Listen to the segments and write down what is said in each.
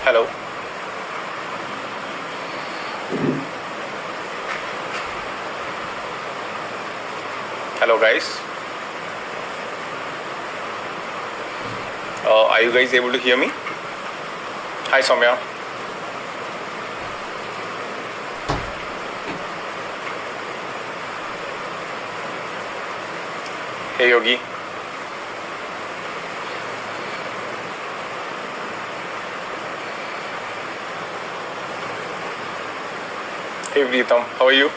Hello. Hello, guys. Are you guys able to hear me? Hi, Soumya. Hey, Yogi. Hey, Pritam. How are you?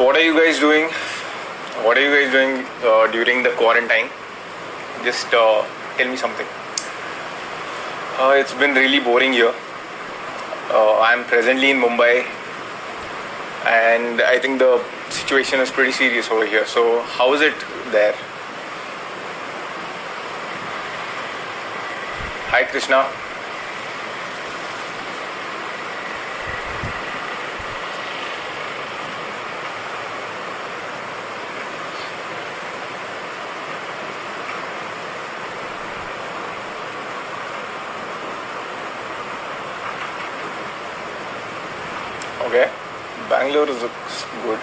What are you guys doing? What are you guys doing during the quarantine? Just tell me something. It's been really boring here. I'm presently in Mumbai, and I think the situation is pretty serious over here. So, how is it there? Hi, Krishna. Okay, Bangalore looks good.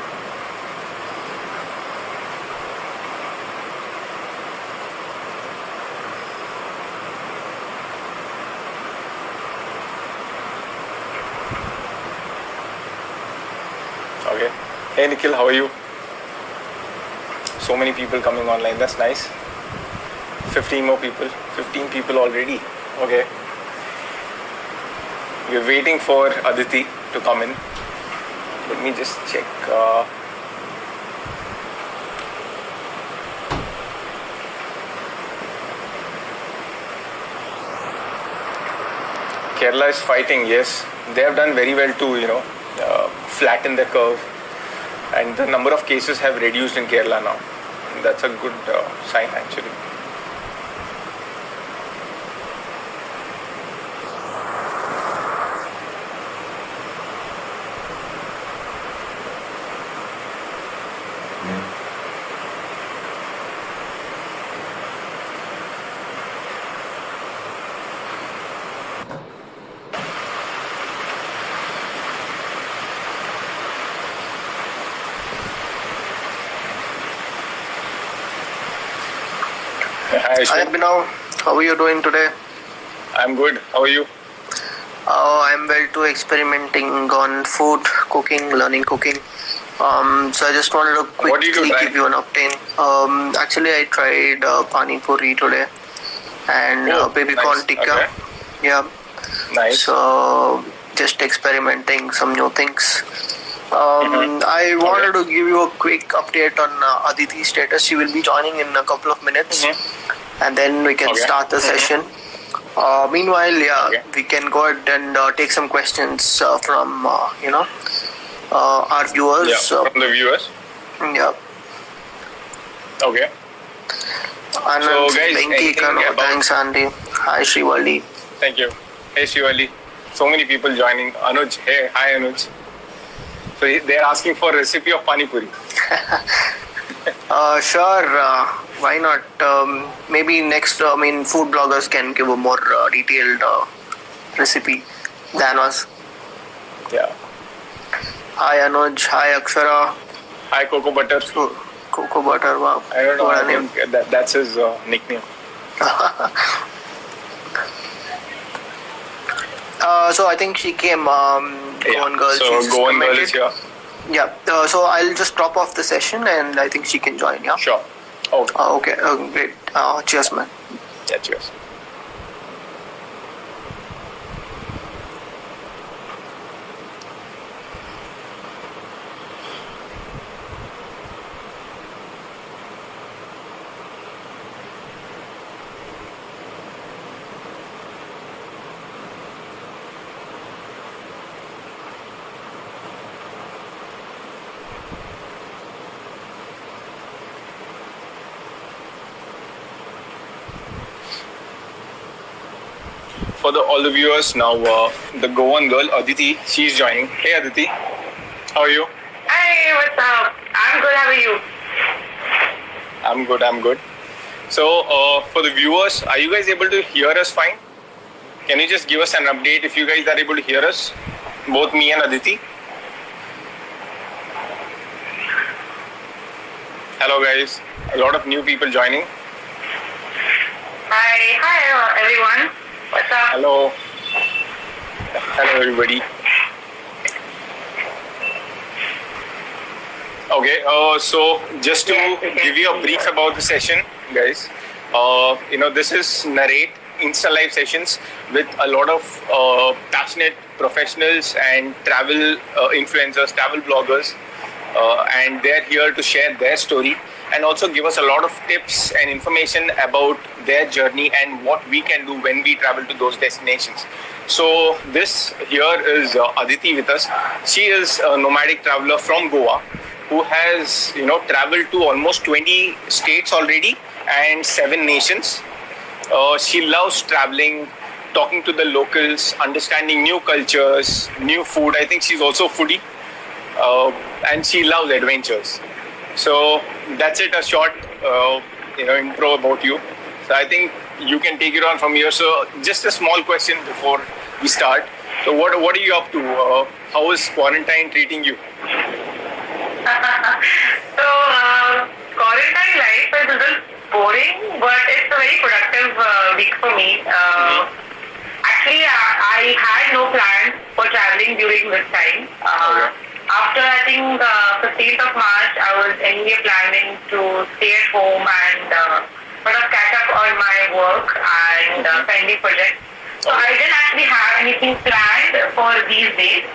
Okay. Hey Nikhil, how are you? So many people coming online. That's nice. 15 more people. 15 people already. Okay. We're waiting for Aditi to come in. Let me just check. Kerala is fighting, yes. They have done very well to, flatten the curve. And the number of cases have reduced in Kerala now. That's a good sign, actually. Hi, Hi, Abhinav. How are you doing today? I'm good. How are you? I'm well too, experimenting on food, cooking, learning cooking. So I just wanted to What did you quickly try? give you an update. Actually, I tried pani puri today and baby nice. corn tikka. Okay. Yeah. Nice. So just experimenting some new things. I wanted to give you a quick update on Aditi's status. She will be joining in a couple of minutes, and then we can start the session. Meanwhile, we can go ahead and take some questions from our viewers. Yeah, from the viewers. Yeah. Okay. Anand, So, guys, Venki, anything Kano, about- thanks, Andy. Hi, Srivalli. Thank you. Hey, Shivali. So many people joining. Anuj. Hey, hi, Anuj. So they're asking for a recipe of pani puri. Sure, why not? Maybe next, food bloggers can give a more detailed recipe than us. Yeah. Hi, Anuj. Hi, Akshara. Hi, Coco Butter. Coco Butter, wow. I don't know. What a I name. think that's his nickname. So I think she came, Goan Girl. So she just Goan Girl commented. is here. Yeah, so I'll just drop off the session and I think she can join, yeah? Sure. Okay. Okay, great. Cheers, man. Yeah, cheers. For all the viewers now, the Goan girl Aditi, she's joining. Hey Aditi, how are you? Hey, what's up? I'm good. How are you? I'm good. I'm good. So, for the viewers, are you guys able to hear us fine? Can you just give us an update if you guys are able to hear us? Both me and Aditi. Hello, guys. A lot of new people joining. Hi, everyone. What's up? Hello. Hello, everybody. Okay, so just to give you a brief about the session, guys, this is Narrate Insta Live sessions with a lot of passionate professionals and travel influencers, travel bloggers, and they're here to share their story and also give us a lot of tips and information about their journey and what we can do when we travel to those destinations. So this here is Aditi with us. She is a nomadic traveler from Goa who has traveled to almost 20 states already and 7 nations. She loves traveling, talking to the locals, understanding new cultures, new food. I think she's also a foodie, and she loves adventures. So that's it, a short intro about you. So I think you can take it on from here. So just a small question before we start. So what are you up to? How is quarantine treating you? So, quarantine life is a little boring, but it's a very productive week for me. Actually, I had no plans for traveling during this time. After, I think, 15th of March, I was anyway planning to stay at home and sort of catch up on my work and pending projects. So I didn't actually have anything planned for these days.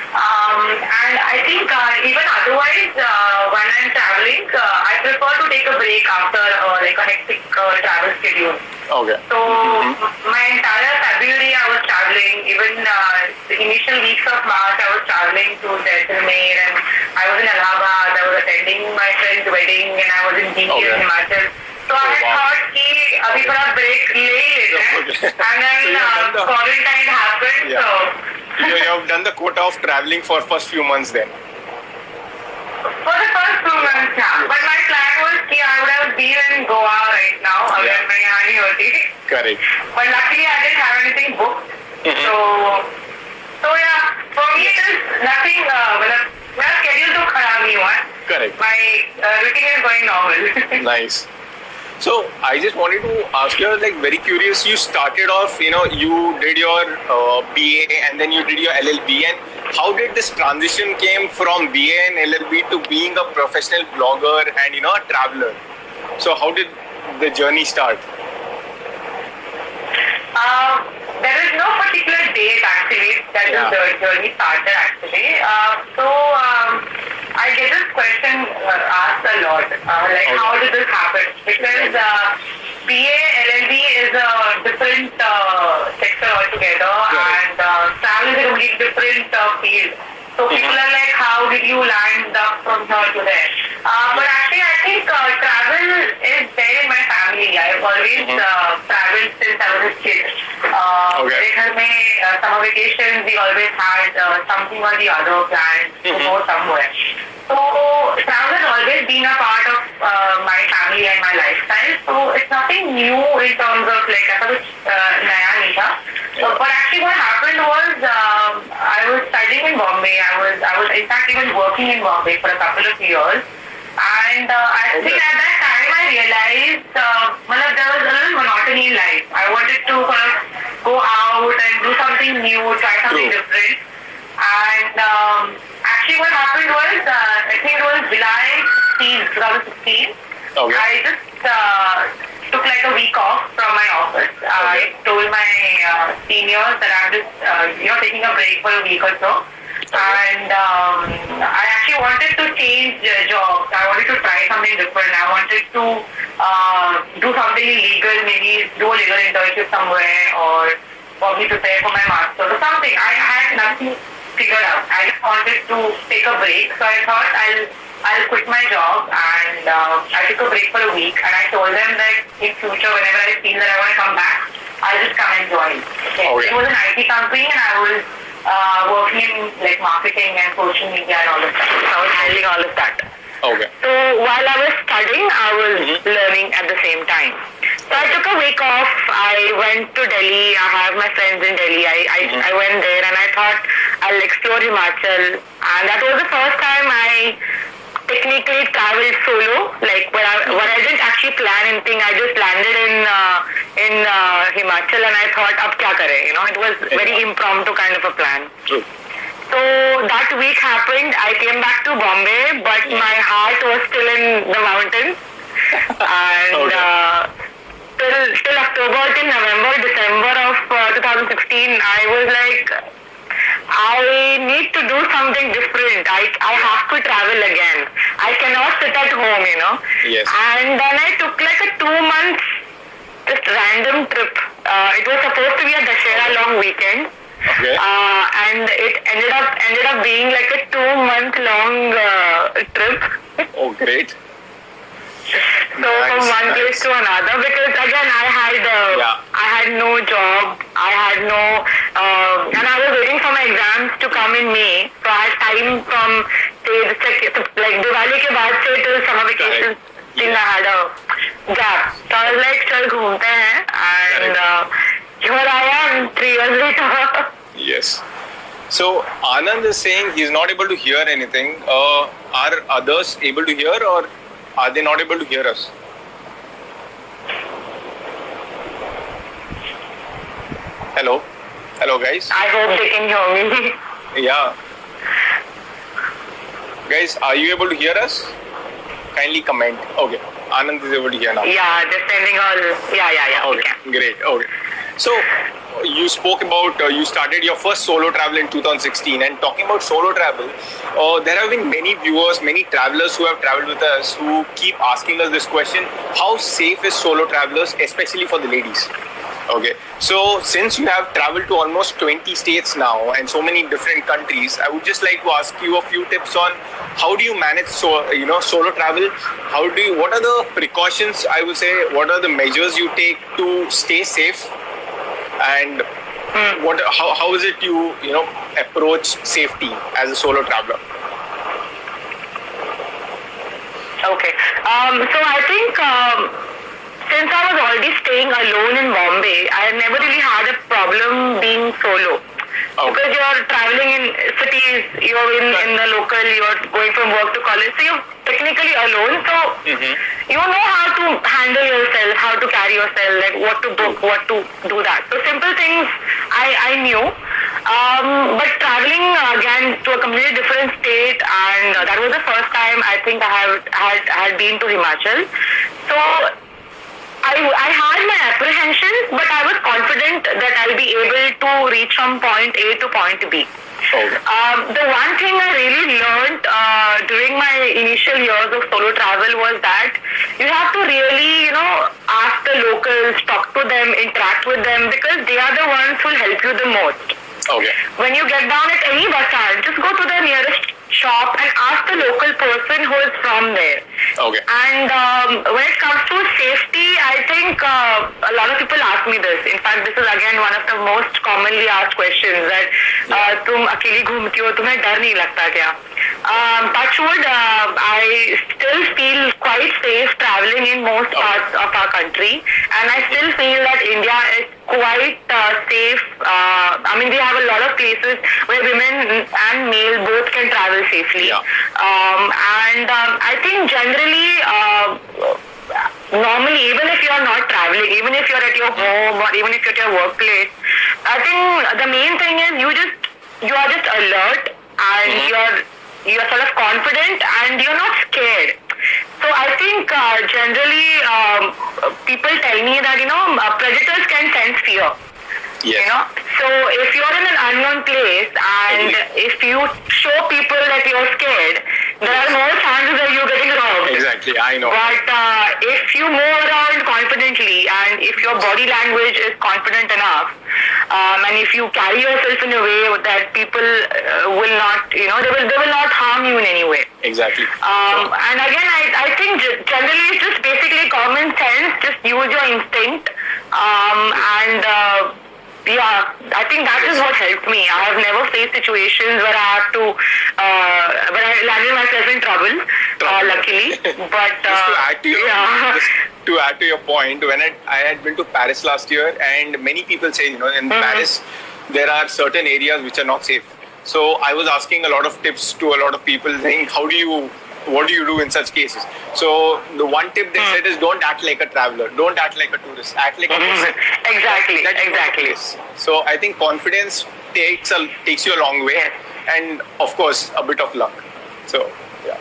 And I think even otherwise, when I'm traveling, I prefer to take a break after like a hectic travel schedule. Okay. So my entire February I was traveling. Even the initial weeks of March I was traveling to Jaisalmer, and I was in Allahabad. I was attending my friend's wedding, and I was in Delhi in Himachal. So I thought कि अभी थोड़ा break ले लेते हैं, and then quarantine happened. Yeah. So You have done the quota of traveling for first few months then. for the first 2 months, yeah. But my plan was कि I would have been in Goa right now. अगर मैं यहाँ नहीं होती. Correct. But luckily I didn't have anything booked. So yeah, for me it is nothing. मेरा schedule तो खराब नहीं हुआ. Correct. My routine is going normal. Nice. So I just wanted to ask you, like, very curious. You started off, you did your BA and then you did your LLB. And how did this transition came from BA and LLB to being a professional blogger and a traveler? So how did the journey start? There is no particular date actually that the journey started actually. I get this question asked a lot, like how did this happen? Because BA, LLB is a different sector altogether, and travel is a completely different field. So people are like, how did you land up from here to there? But actually, I think travel is there in my family. I've always traveled since I was a kid. मेरे घर में summer vacations, we always had something or the other planned to go somewhere. So travel has always been a part of my family and my lifestyle. So it's nothing new in terms of like ऐसा कुछ नया नहीं था. But actually what happened was I was studying in Bombay. I was in fact even working in Bombay for a couple of years. And I think at that time I realized there was a little monotony in life. I wanted to sort of go out and do something new, try something different. And actually what happened was, I think it was July 16, 2016. I just took like a week off from my office. I told my seniors that I'm just taking a break for a week or so. And I actually wanted to change jobs. I wanted to try something different. I wanted to do something illegal, maybe do a legal internship somewhere, or probably prepare for my master's or something. I had nothing figured out. I just wanted to take a break. So I thought I'll quit my job, and I took a break for a week, and I told them that in future, whenever I feel that I want to come back, I'll just come and join. It was an IT company, and I was working in like marketing and social media and all of that. So I was handling all of that. Okay. So while I was studying, I was learning at the same time. So I took a week off. I went to Delhi. I have my friends in Delhi. I went there and I thought I'll explore Himachal. And that was the first time I technically traveled solo. Like when I didn't actually plan anything. I just landed in Himachal and I thought, ab kya kare? You know, it was very impromptu kind of a plan. True. So that week happened. I came back to Bombay, but my heart was still in the mountains. And till October, till November, December of 2016, I was like, I need to do something different. I have to travel again. I cannot sit at home, you know. Yes. And then I took like a 2 months just random trip. It was supposed to be a Dussehra long weekend. Okay. And it ended up being like a 2-month-long trip. Oh, great. So from one place to another, because again I had no job, I had no, and I was waiting for my exams to come in May. So I had time from say like Diwali ke baad se till summer vacation. Till I had a gap. So I was like, chal ghumte hain, and here I am 3 years later. Yes. So Anand is saying he's not able to hear anything. Are others able to hear, or are they not able to hear us? Hello? Hello, guys? I hope they can hear me. Yeah. Guys, are you able to hear us? Kindly comment. Okay. Anand is able to hear now. Yeah, just sending all. Yeah. Okay. Great. Okay. So, you spoke about you started your first solo travel in 2016, and talking about solo travel, there have been many viewers, many travelers who have traveled with us who keep asking us this question: how safe is solo travelers, especially for the ladies? Okay, so since you have traveled to almost 20 states now and so many different countries, I would just like to ask you a few tips on how do you manage solo travel? What are the precautions, I would say, what are the measures you take to stay safe? And how is it you approach safety as a solo traveler? Okay. So I think since I was already staying alone in Bombay, I never really had a problem being solo. Okay. Because you're traveling in cities, you're in the local, you're going from work to college, so you're technically alone. So you know how to handle yourself, how to carry yourself, like what to book, what to do that. So simple things I knew. But traveling again to a completely different state, and that was the first time I think I had been to Himachal. So I had my apprehensions, but I was confident that I'll be able to reach from point A to point B. Okay. The one thing I really learned during my initial years of solo travel was that you have to really, ask the locals, talk to them, interact with them, because they are the ones who will help you the most. Okay. When you get down at any bus stand, just go to the nearest shop and ask the local person who is from there. Okay. And when it comes to safety, I think a lot of people ask me this. In fact, this is again one of the most commonly asked questions, that तुम अकेली घूमती हो, तुम्हें डर नहीं लगता क्या? Touch wood, I still feel quite safe traveling in most parts of our country, and I still feel that India is quite safe. I mean, we have a lot of places where women and male both can travel safely. Yeah. I think generally, normally, even if you are not traveling, even if you are at your home or even if you're at your workplace, I think the main thing is you are just alert, and you're sort of confident, and you're not scared. So I think generally people tell me that predators can sense fear. Yes. So if you're in an unknown place and if you show people that you're scared, there are more chances of you getting robbed. Exactly, I know. But if you move around confidently, and if your body language is confident enough, and if you carry yourself in a way that people will not, they will not harm you in any way. Exactly. And again, I think generally it's just basically common sense. Just use your instinct, and Yeah, I think that is what helped me. I have never faced situations where I have to, where I landed myself in trouble, luckily. But Just to add to your, yeah. just to add to your point, when I had been to Paris last year, and many people say, in Paris there are certain areas which are not safe. So I was asking a lot of tips to a lot of people, saying, what do you do in such cases? So the one tip they said is, don't act like a traveler, don't act like a tourist, act like a person. Exactly, That you know the exactly. place. So I think confidence takes you a long way, Yes. and of course a bit of luck. So yeah.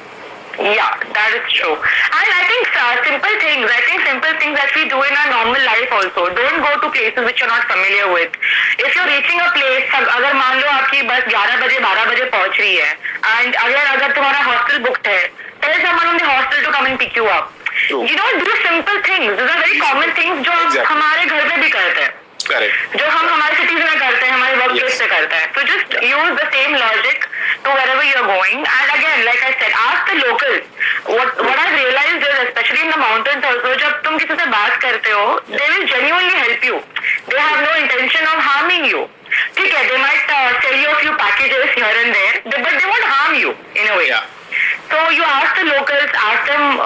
Yeah, that is true. And I think simple things that we do in our normal life also. Don't go to places which you're not familiar with. If you're reaching a place, अगर मान लो आपकी बस 11 बजे 12 बजे पहुंच रही है, and अगर तुम्हारा hostel booked है, tell someone in the hostel to come and pick you up. True. You don't do simple things. These are very common things जो Exactly. हमारे घर पे भी करते हैं. Correct. जो हम हमारे सिटीज में करते हैं, हमारे वर्क प्लेस Yes. पे करते हैं. So just use the same logic to wherever you're going. And again, like I said, ask the locals. What I've realized is, especially in the mountains also, जब तुम किसी से बात करते हो, they will genuinely help you. They have no intention of harming you. ठीक है, they might sell you a few packages here and there, but they won't harm you in a way. Yeah. So you ask the locals, ask them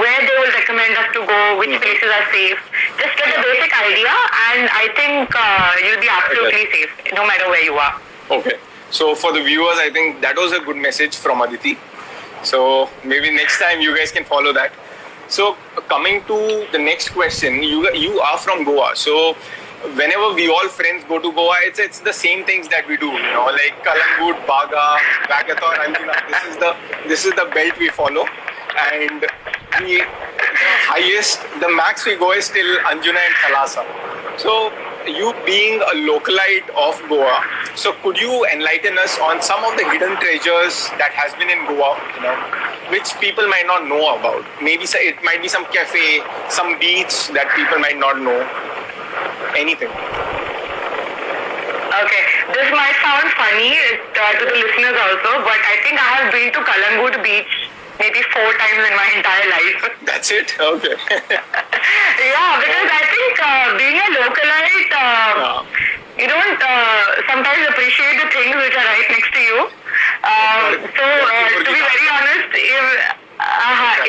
where they will recommend us to go, which places are safe. Just get a basic idea, and I think you'll be absolutely safe, no matter where you are. Okay. So for the viewers, I think that was a good message from Aditi. So maybe next time you guys can follow that. So coming to the next question, you are from Goa. So whenever we all friends go to Goa, it's the same things that we do, like Kalangut, Baga, Vagathon, Anjuna. This is the belt we follow, and the max we go is till Anjuna and Thalassa. So you being a localite of Goa, so could you enlighten us on some of the hidden treasures that has been in Goa, which people might not know about? Maybe it might be some cafe, some beach that people might not know. Anything. Okay, this might sound funny to the listeners also, but I think I have been to Kalangut Beach maybe 4 times in my entire life. That's it? Okay. Yeah, because I think being a localite, you don't sometimes appreciate the things which are right next to you. So to be very honest,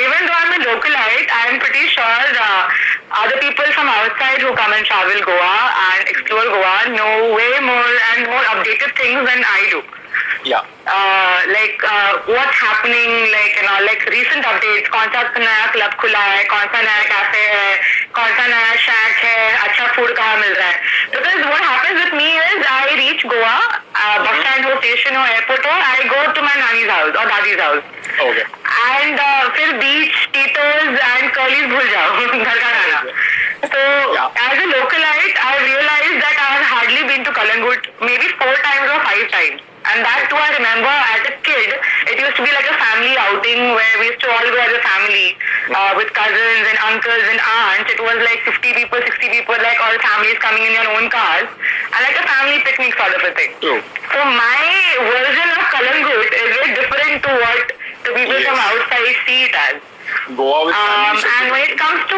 even though I'm a localite, I'm pretty sure other people from outside who come and travel Goa and explore Goa know way more and more updated things than I do. Yeah. What's happening, like recent updates, कौन सा नया club खुला है, कौन सा नया cafe है, कौन सा नया शैक है, अच्छा फूड कहाँ मिल रहा है. Because what happens with me is I reach Goa, bus stand हो, station हो, airport हो, I go to my nanny's house or daddy's house. Okay. And फिर beach, Tito's and Curly's भूल जाओ घर का खाना. So as a localite, I realized that I have hardly been to Kalangut maybe 4 times or 5 times. And that too, I remember as a kid, it used to be like a family outing where we used to all go as a family with cousins and uncles and aunts. It was like 50 people, 60 people, like all families coming in their own cars, and like a family picnic sort of a thing. True. So my version of Kalangut is very different to what the people from outside see it as. Goa with family. And when it comes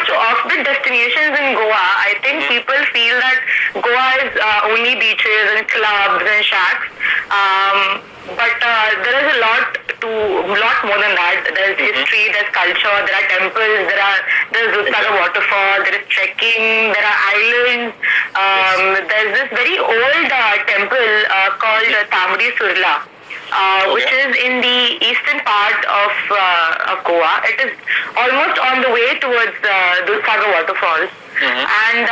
to off-beat destinations in Goa, I think people feel that Goa is only beaches and clubs and shacks. But there is a lot more than that. There's history, there's culture, there are temples, there's Dudhsagar waterfall, there is trekking, there are islands. There's this very old temple called Tamri Surla. Which is in the eastern part of Goa. It is almost on the way towards Dudhsagar waterfalls. And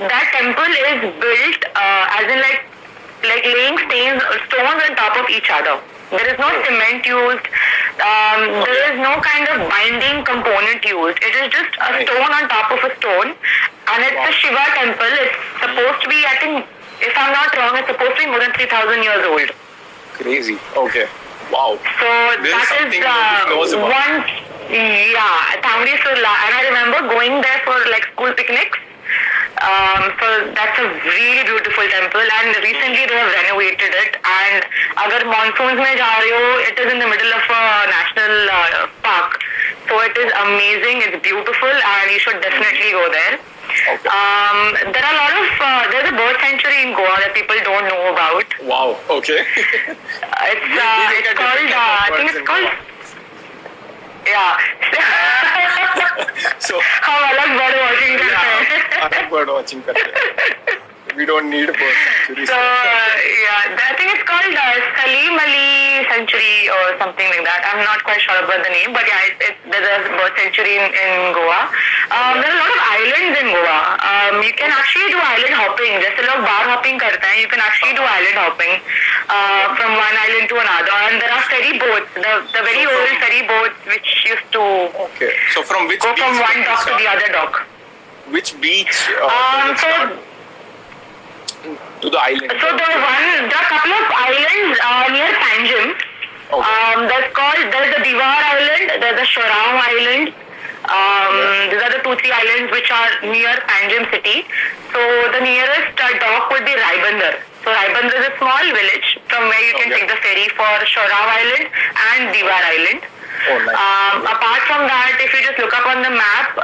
that temple is built as in like laying stones on top of each other. There is no cement used. There is no kind of binding component used. It is just a stone on top of a stone. And it's a Shiva temple. It's supposed to be, I think, if I'm not wrong, it's supposed to be more than 3,000 years old. Crazy. Okay. Wow. So This that something is nobody knows about. one, Tamri Surla, and I remember going there for like school picnics. So that's a really beautiful temple, and recently they have renovated it. And agar monsoons mein ja rahe ho, it is in the middle of a national park. So it is amazing. It's beautiful, and you should definitely go there. Okay. There are a lot of there's a bird sanctuary in Goa that people don't know about. Wow. Okay. It's We look at called different I birds think in it's called Goa. yeah. So हम अलग bird watching करते हैं. I'm bird watching करते हैं. We don't need bird sanctuary. So I think it's called Salim Ali Sanctuary or something like that. I'm not quite sure about the name, but yeah, there's a bird sanctuary in Goa. There are a lot of islands in Goa. You can actually do island hopping. जैसे लोग bar hopping करते हैं, you can actually do island hopping from one island to another. And there are ferry boats, the very old ferry boats which used to Okay. So from which go beach from one did you dock to start? the other dock. Which beach did it start? To the island. So there are a couple of islands near Panjim. Okay. There's the Diwar Island, there's the Shorao Island. These are the 2-3 islands which are near Panjim city. So the nearest dock would be Raibandar. So Raibandar is a small village from where you can Okay. take the ferry for Shorao Island and Diwar Island. Oh, nice. Apart from that, if you just look up on the map,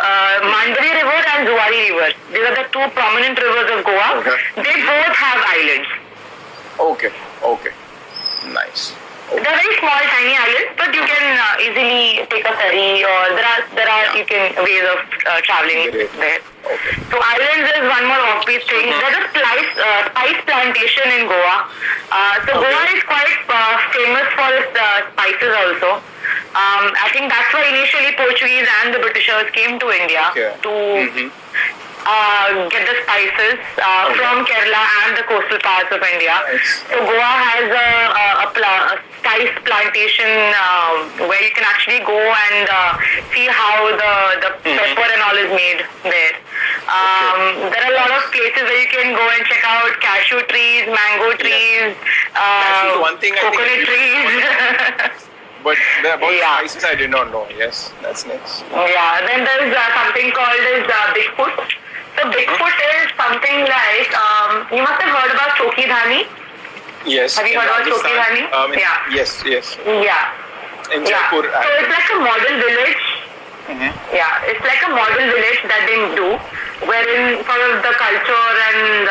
Mandari River and Zuari River, these are the two prominent rivers of Goa. Okay. They both have islands. Okay. Okay. Nice. They're very small, tiny islands, but you can easily take a ferry, or there are you can ways of traveling Great. there. Okay. So islands is one more offbeat thing. There's a spice plantation in Goa. So Okay. Goa is quite famous for its spices also. I think that's why initially Portuguese and the Britishers came to India Okay. to get the spices from Kerala and the coastal parts of India. Nice. So Goa has a spice plantation where you can actually go and see how the pepper and all is made there. There are a lot of places where you can go and check out cashew trees, mango trees, Cashew is one thing I think coconut trees. But about Yeah. spices, I did not know. Yes, that's nice. Yeah, then there's something called as Bigfoot. So Bigfoot is something like, you must have heard about Choki Dhani. Yes. Have you in heard about Rajasthan, Choki Dhani? Yeah. Yes, yes. Yeah. In Yeah. Jaipur. So it's like a model village. Yeah, it's like a model village that they do, wherein sort of the culture and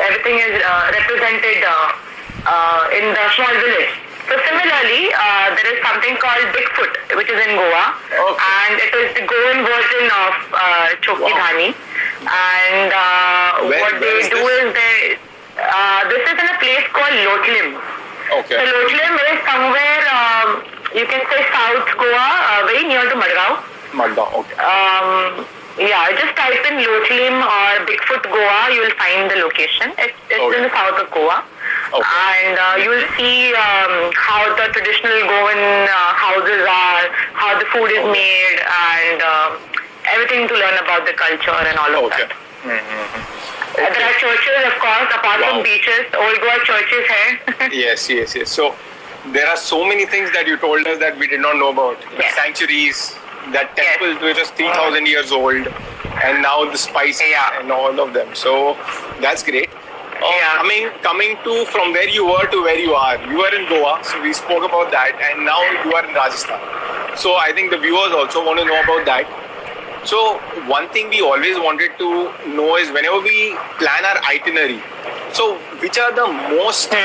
everything is represented in the small village. So similarly, there is something called Bigfoot, which is in Goa, Okay. and it is the Goan version of Choki Wow. Dhani. And what where they is do this? is this is in a place called Lotlim. Okay. So Lotlim is somewhere, you can say South Goa, very near to Madgaon. Magda. Okay. Just type in Lotlim or Bigfoot Goa, you will find the location. It's Okay. in the south of Goa. Okay. And you will see how the traditional Goan houses are, how the food is made, and everything to learn about the culture and all of Okay. that. There are churches, of course, apart Wow. from beaches. Old Goa churches hai. Yes, yes, yes. So there are so many things that you told us that we did not know about. The Yes. sanctuaries, that temple which was 3,000 years old, and now the spices Yeah. and all of them. So that's great. Yeah. Coming to from where you were to where you are. You were in Goa, so we spoke about that, and now you are in Rajasthan. So I think the viewers also want to know about that. So one thing we always wanted to know is whenever we plan our itinerary, so which are the most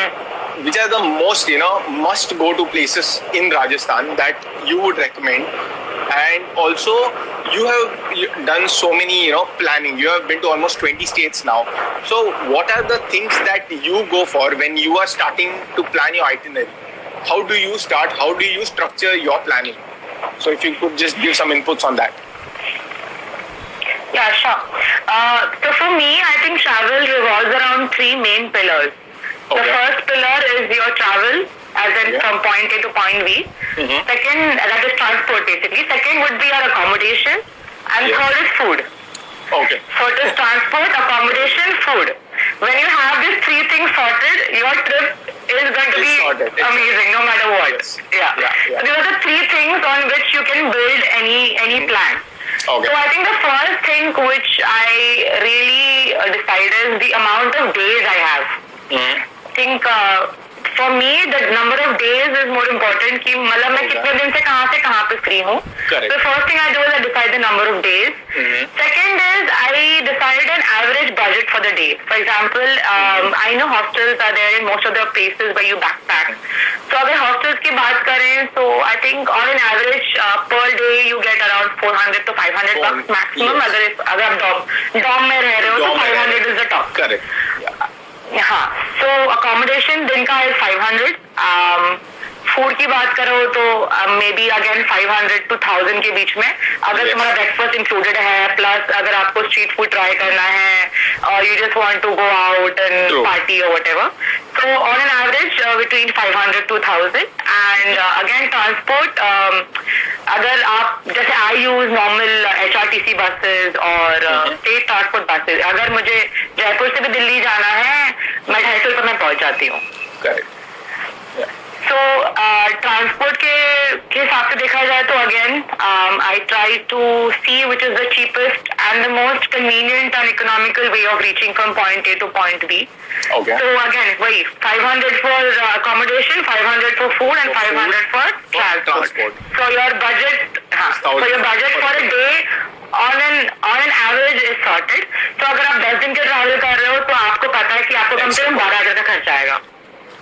must go to places in Rajasthan that you would recommend? And also you have done so many planning. You have been to almost 20 states now. So what are the things that you go for when you are starting to plan your itinerary? How do you start? How do you structure your planning? So if you could just give some inputs on that. Yeah, sure. So for me, I think travel revolves around 3 main pillars. The Okay. first pillar is your travel, as in Yeah. from point A to point B. Second, that is transport basically. Second would be your accommodation. And Yeah. third is food. Okay. So it is transport, accommodation, food. When you have these 3 things sorted, your trip is going to It's be sorted. It's amazing, no matter what. Yes. Yeah. Yeah. So these are the 3 things on which you can build any plan. Okay. So I think the first thing which I really decide is the amount of days I have. I think for me the number of days is more important कि मतलब मैं कितने दिन से कहाँ पे free हूँ. Correct. So first thing I do is I decide the number of days. Second is I decide an average budget for the day. For example, I know hostels are there in most of the places where you backpack. So अगर hostels की बात करें, so I think on an average per day you get around 400 to 500 bucks maximum. Yes. अगर आप dorm में रह रहे हो तो 500 is the top. Correct. Yeah. हाँ, so accommodation दिन का is 500. फूड की बात करो तो मे बी अगेन 500 to 1000 के बीच में, अगर Yes. तुम्हारा ब्रेकफास्ट इंक्लूडेड है, प्लस अगर आपको स्ट्रीट फूड ट्राई करना है और you just want to go out and True. Party और whatever, so on an average between 500 to 1000. and again transport, अगर आप जैसे I use normal HRTC buses और state transport buses, अगर मुझे जयपुर से भी दिल्ली जाना है मैं 250 रुपये में पहुंच जाती हूँ. Correct. So transport के हिसाब से देखा जाए तो again I try to see which is the cheapest and the most convenient and economical way of reaching from point A to point B. Okay. So again वही 500 for accommodation, 500 for food and 500 for transport. So your budget, so your budget for a day on an average is sorted. So अगर आप 10 दिन के travel कर रहे हो तो आपको पता है कि आपको कम से कम 12,000 का खर्चा आएगा.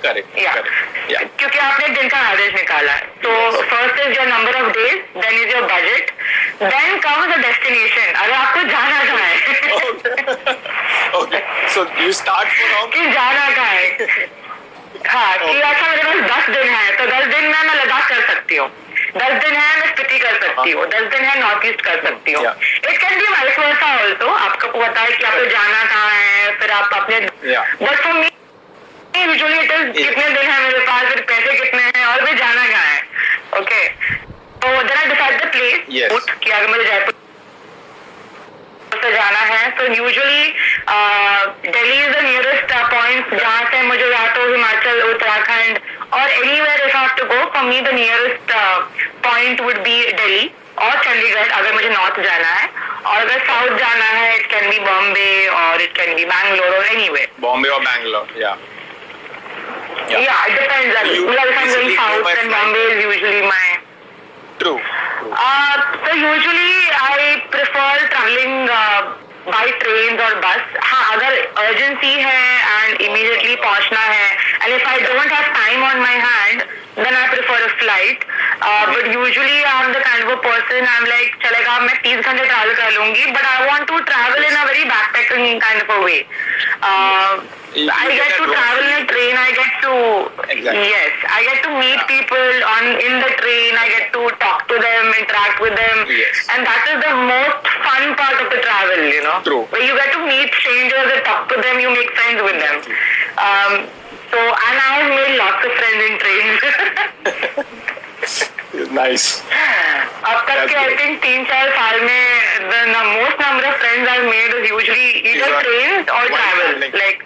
Correct. Yeah. Correct. Yeah. क्योंकि आपने दिन का एवरेज निकाला है. So first is your number of days, then is your budget, then comes the destination. अगर आपको जाना कहाँ है? Okay. So you start from कि जाना कहाँ है? हाँ, कि अच्छा मेरे पास 10 दिन है तो 10 दिन में मैं लद्दाख कर सकती हूँ, 10 दिन है मैं स्पीति कर सकती हूँ, 10 दिन है नॉर्थ ईस्ट कर सकती हूँ. It can be vice versa also. आपको पता है कि आपको जाना कहाँ है, फिर आप अपने but for me usually it is कितने दिन है मेरे पास, फिर पैसे कितने हैं और फिर जाना कहाँ है. ओके, तो then I decide the place कि अगर मुझे जयपुर से जाना है तो usually Delhi is the nearest point जहाँ से मुझे या तो हिमाचल, उत्तराखंड और anywhere if I have to go. For me the nearest point would be Delhi और चंडीगढ़ अगर मुझे नॉर्थ जाना है, और अगर साउथ जाना है इट कैन बी बॉम्बे और इट कैन बी बैंगलोर और anywhere. Bombay or Bangalore. Yeah. Yeah, it depends. Like, You if I'm going basically go south, by then flight. Bombay is usually my. True. So usually I prefer traveling by trains or bus. हाँ, अगर urgency है and immediately पहुँचना है, and if I don't have time on my hand, then I prefer a flight. But usually I'm the kind of a person, I'm like चलेगा मैं 30 घंटे travel कर लूँगी, but I want to travel in a very backpacking kind of a way. I get to travel in a train. I get to I get to meet people in the train. I get to talk to them, interact with them, and that is the most fun part of the travel. You know, True. where you get to meet strangers and talk to them. You make friends with them. So and I have made lots of friends in trains. Nice. अब तक के I think 3-4 साल में the most number of friends I've made is usually either trains or travel. Like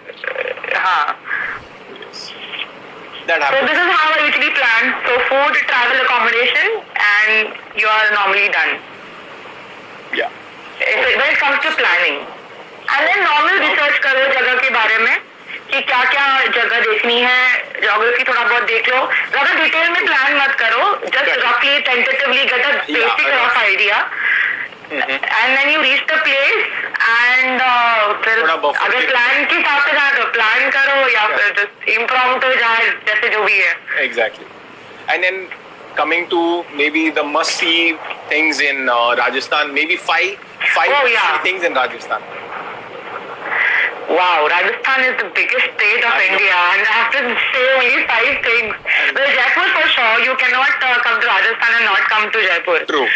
हाँ. That So happens. this is how I usually plan. So food, travel, accommodation, and you are normally done. Yeah. When it comes to planning, and then normal research करो जगह के बारे में कि क्या क्या जगह देखनी है, geography थोड़ा बहुत देख लो, ज़्यादा डिटेल में प्लान मत करो, just roughly tentatively get a basic rough idea. And then you reach the place and फिर अगर प्लान के हिसाब से जाना तो प्लान करो या फिर just impromptu जहाँ जैसे जो भी है. Exactly. And then coming to maybe the must-see things in Rajasthan, maybe five things in Rajasthan. Wow, Rajasthan is the biggest state of India, and I have to say only 5 things. Well, Jaipur for sure, you cannot come to Rajasthan and not come to Jaipur. True.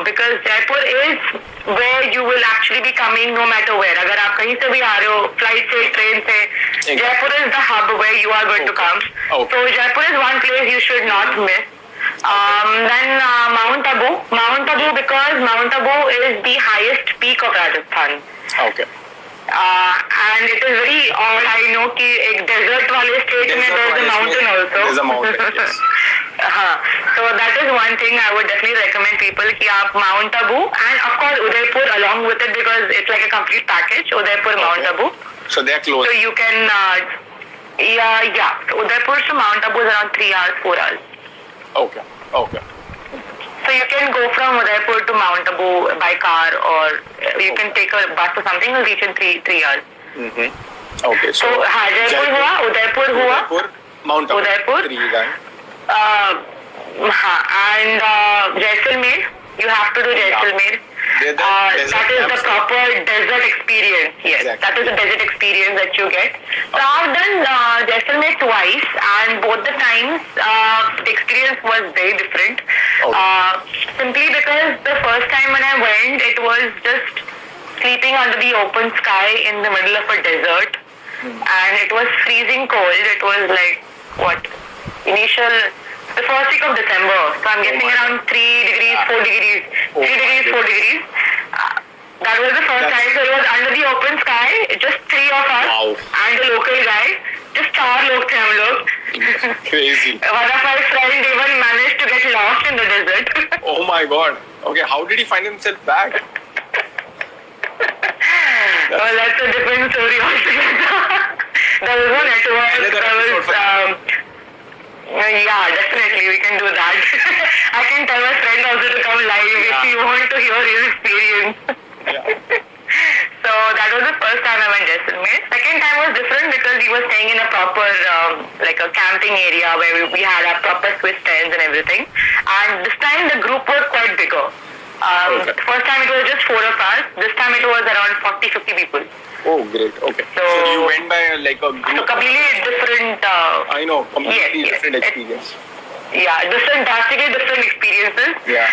Because Jaipur is where you will actually be coming no matter where. अगर आप कहीं से भी आ रहे हो, flight से, train से, Jaipur is the hub where you are going to come. So Jaipur is one place you should not miss. Then Mount Abu. Mount Abu because Mount Abu is the highest peak of Rajasthan. Okay. And it is very odd. I know कि एक desert वाले state में there's a mountain also. There's a mountain, yes. So that is one thing I would definitely recommend people कि आप Mount Abu and of course Udaipur along with it because it's like a complete package. Udaipur, Mount Abu. So they're close. So you can Yeah. So Udaipur to Mount Abu is around 3 hours, 4 hours. Okay. Okay. So you can go from Udaipur to Mount Abu by car, or you can take a bus or something. You'll reach in 3 hours. Okay. So Jaipur हुआ, Udaipur हुआ, Udaipur, Mount Abu. Udaipur. 3 done. And Jaisalmer. You have to do Jaisalmer. That is the proper desert experience. Yes, Exactly. that is the desert experience that you get. So I've done Jaisalmer twice, and both the times the experience was very different. Simply because the first time when I went, it was just sleeping under the open sky in the middle of a desert, and it was freezing cold. It was like the first week of December. So I'm guessing around 3 degrees, 4 degrees, 3 degrees, 4 degrees. That was the first time. So it was under the open sky, just 3 of us and a local guy. Just 4 log the hum log. Crazy. One of my friends even managed to get lost in the desert. Oh my God. Okay, how did he find himself back? Well, that's a different story altogether. There was no network. There was, yeah, definitely we can do that. I can tell my friend also to come live if you want to hear his experience. So that was the first time I went Jaisalmer. Second time was different because we were staying in a proper like a camping area where we had our proper Swiss tents and everything. And this time the group was quite bigger. First time it was just 4 of us. This time it was around 40-50 people. Oh, great. Okay. So you went by like a group. So completely different. I know, completely different experience. Yeah, drastically different experiences. Yeah.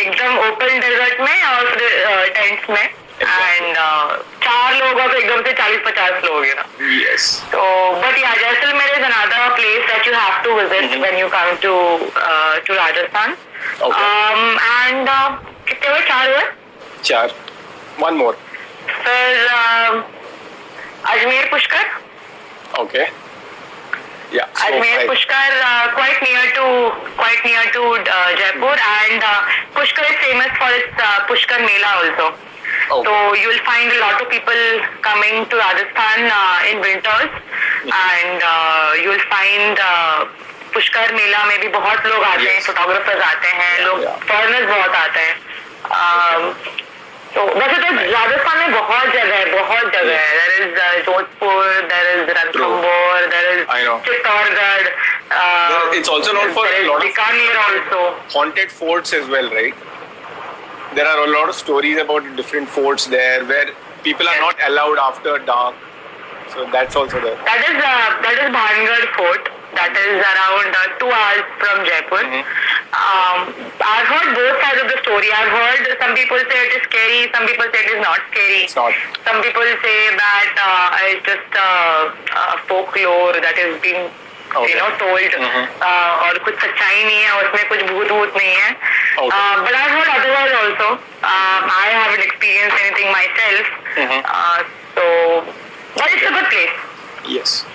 एकदम open desert में और फिर tents में. And 4 लोग और एकदम से 40-50 लोग, you know. Yes. So, but yeah, Jaisalmer is another place that you have to visit when you come to Rajasthan. Okay. And कितने हुए? 4 हुए? 4. One more. फिर Ajmer Pushkar. Okay. Yeah. So Ajmer Pushkar, quite near to Jaipur, and Pushkar is famous for its Pushkar Mela also. Okay. So you will find a lot of people coming to Rajasthan in winters, and you will find Pushkar मेला में भी बहुत लोग आते हैं, photographers आते हैं, लोग foreigners बहुत आते हैं. तो वैसे तो राजस्थान में बहुत जगह है. There is Jodhpur, there is Ranthambore, there is Chittorgarh. It's also known for a lot of Bikaner also. haunted forts as well, right? There are a lot of stories about different forts there where people are not allowed after dark. So that's also there. That is Bhangarh Fort. That is around 2 hours from Jaipur. I've heard both sides of the story. I've heard some people say it is scary, some people say it is not scary. It's not. Some people say that it's just folklore that is being told. और कुछ सच्चाई नहीं है, उसमें कुछ भूत नहीं है. But I've heard otherwise also. I haven't experienced anything myself. But it's a good place. Yes.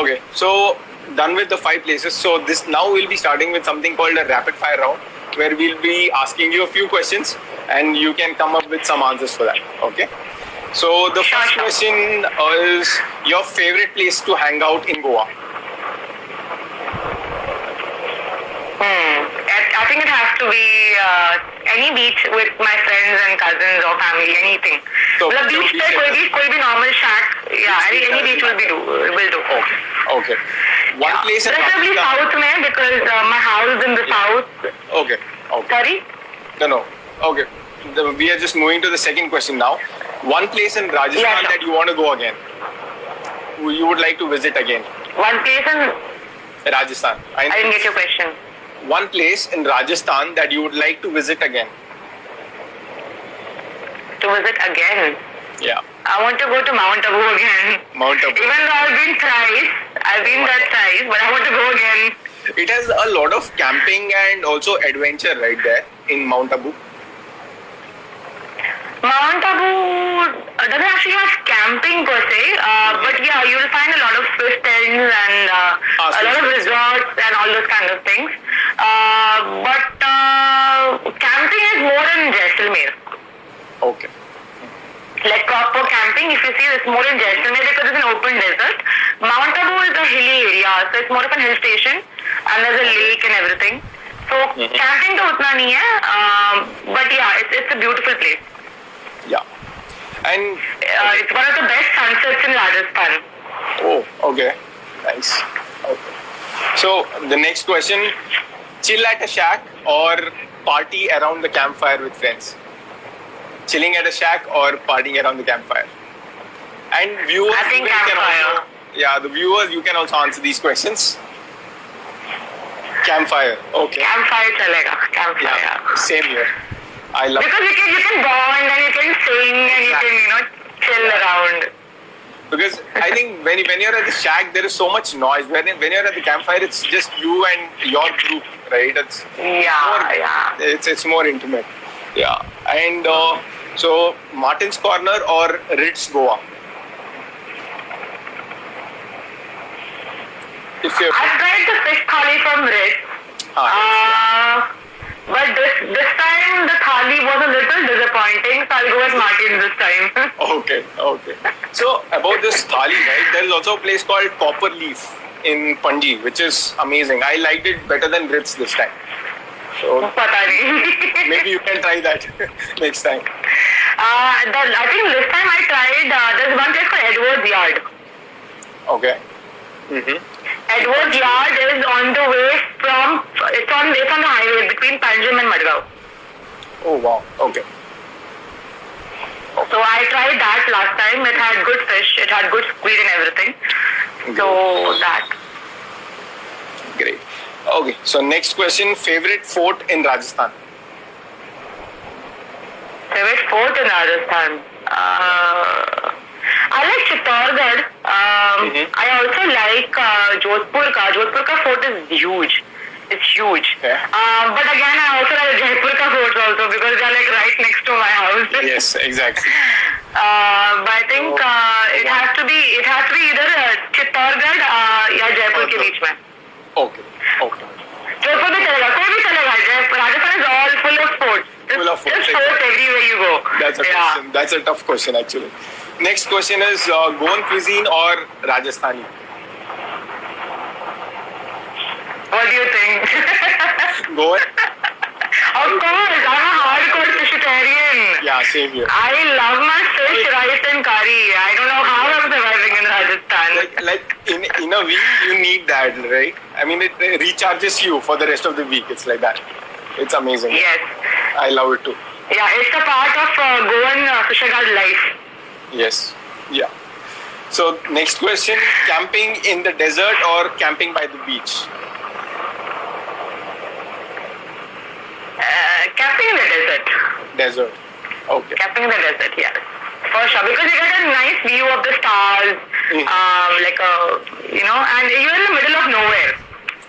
Okay. So done with the 5 places. So now we'll be starting with something called a rapid fire round, where we'll be asking you a few questions and you can come up with some answers for that. Okay. So the first question is your favorite place to hang out in Goa. I think it has to be any beach with my friends and cousins or family, anything. So मतलब beach पे कोई भी normal shack, any beach will do. Okay. One place in preferably south में, because my house is in the south. Okay. Sorry? No. Okay. We are just moving to the second question now. One place in Rajasthan that you want to go again. You would like to visit again. One place in Rajasthan. I didn't get your question. One place in Rajasthan that you would like to visit again. To visit again? Yeah. I want to go to Mount Abu again. Mount Abu. Even though I've been there thrice, but I want to go again. It has a lot of camping and also adventure right there in Mount Abu. Mount Abu doesn't actually have camping per se, but yeah, you will find a lot of Swiss tents and a lot of resorts and all those kind of things. But camping is more in Jaisalmer. Okay. Like proper camping camping, if you see, it's more in Jaisalmer because it's an open desert. Mount Abu is a hilly area, so it's more of an hill station, and there's a lake and everything. So camping to utna nahi hai, but yeah, it's a beautiful place. Yeah. And It's one of the best sunsets in Rajasthan. oh, okay, nice. Okay. So the next question: chill at a shack or party around the campfire with friends? Chilling at a shack or partying around the campfire? And viewers, I think you can campfire. also, yeah, the viewers, you can also answer these questions. Campfire, okay. Campfire chalega. Campfire. Yeah, same here. I love Because you can bond and you can sing and you can, chill around. because I think when you're at the shack, there is so much noise. When you're at the campfire, it's just you and your group, right? It's Yeah. It's more intimate. Yeah. And so Martin's Corner or Ritz Goa? If you're I've tried the fish thali from Ritz. But this time the thali was a little disappointing, so I'll go with Martin's this time. Okay. So about this thali, right? There is also a place called Copper Leaf in Panji, which is amazing. I liked it better than Ritz this time. So Pata nahi. maybe you can try that next time. I think this time I tried, there's one place called Edward's Yard. Okay. Edward's Yard is on the way it's on the highway between Panjim and Madgaon. Oh wow. Okay. So I tried that last time. It had good fish, it had good squid and everything. So that. Great. Okay. So next question: favorite fort in Rajasthan? Favorite fort in Rajasthan? I like Chittorgarh. I also like Jodhpur ka. Jodhpur ka fort is huge. It's huge. Yeah. But again, I also like Jaipur ka forts also because they're like right next to my house. Yes, exactly. But I think it has to be either Chittorgarh या Jaipur के बीच में. Okay. Jaipur भी चलेगा, कोई भी चलेगा. Rajasthan is all full of forts. Full of forts, Just forts everywhere you go. That's a question. That's a tough question actually. Next question is Goan cuisine or Rajasthani? What do you think? Goan? Of course, I'm a hardcore vegetarian. Yeah, same here. I love my fish, rice and curry. I don't know how I'm surviving in Rajasthan. Like in a week you need that, right? I mean it recharges you for the rest of the week. It's like that. It's amazing. Yes. I love it too. Yeah, it's a part of Goan fisherguard life. Yes. Yeah. So next question: camping in the desert or camping by the beach? Camping in the desert. Desert. Okay. Camping in the desert, yes. For sure. Because you get a nice view of the stars, and you're in the middle of nowhere.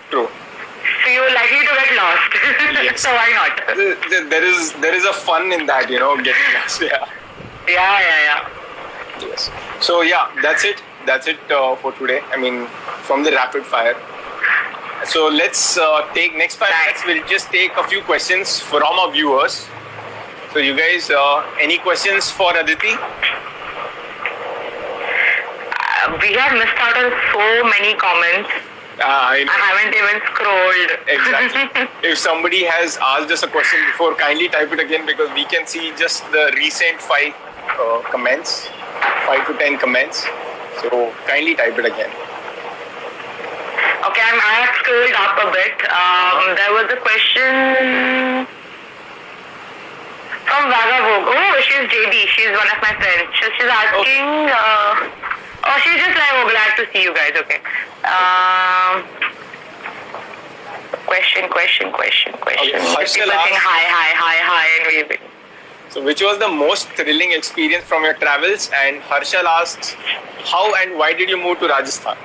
True. So you're likely to get lost. Yes. So why not? There is a fun in that, getting lost. Yeah. Yeah. Yes. So yeah, that's it. That's it for today. I mean, from the rapid fire. So let's take next 5 minutes. We'll just take a few questions from our viewers. So you guys, any questions for Aditi? We have missed out on so many comments. I know. I haven't even scrolled. Exactly. If somebody has asked us a question before, kindly type it again because we can see just the recent 5 comments, 5 to 10 comments. So kindly type it again. Okay, I have scrolled up a bit. There was a question from Vagabog. Oh, she's JD. She's one of my friends. She's asking. She's just like, glad to see you guys. Okay. Question. Okay, People Harshal saying asks- hi and waving. So which was the most thrilling experience from your travels? And Harshal asks, how and why did you move to Rajasthan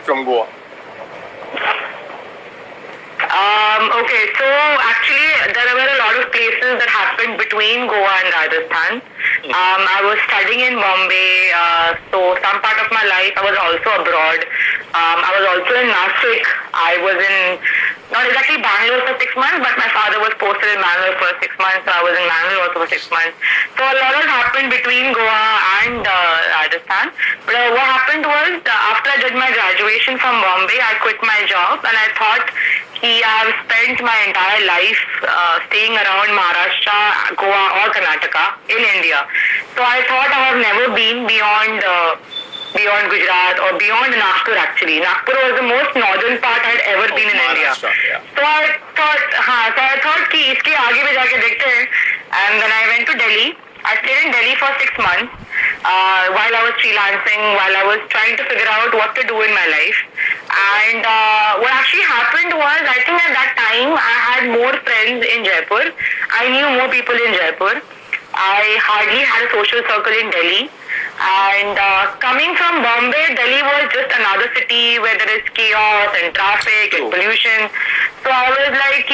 from Goa? Okay, so actually there were a lot of places that happened between Goa and Rajasthan. I was studying in Bombay, so some part of my life I was also abroad. I was also in Nashik. I was in not exactly Bangalore for 6 months, but my father was posted in Bangalore for 6 months, so I was in Bangalore also for 6 months. So a lot has happened between Goa and Rajasthan. But what happened was, after I did my graduation from Bombay, I quit my job and I thought I have spent my entire life staying around Maharashtra, Goa or Karnataka in India. So I thought I have never been beyond Gujarat or beyond Nagpur actually. Nagpur was the most northern part I had ever been in India. Yeah. So I thought कि इसके आगे भी जाके देखते हैं. And then I went to Delhi. I stayed in Delhi for 6 months while I was freelancing, while I was trying to figure out what to do in my life. And what actually happened was, I think at that time I had more friends in Jaipur. I knew more people in Jaipur. I hardly had a social circle in Delhi. And coming from Bombay, Delhi was just another city where there is chaos and traffic and pollution. So I was like,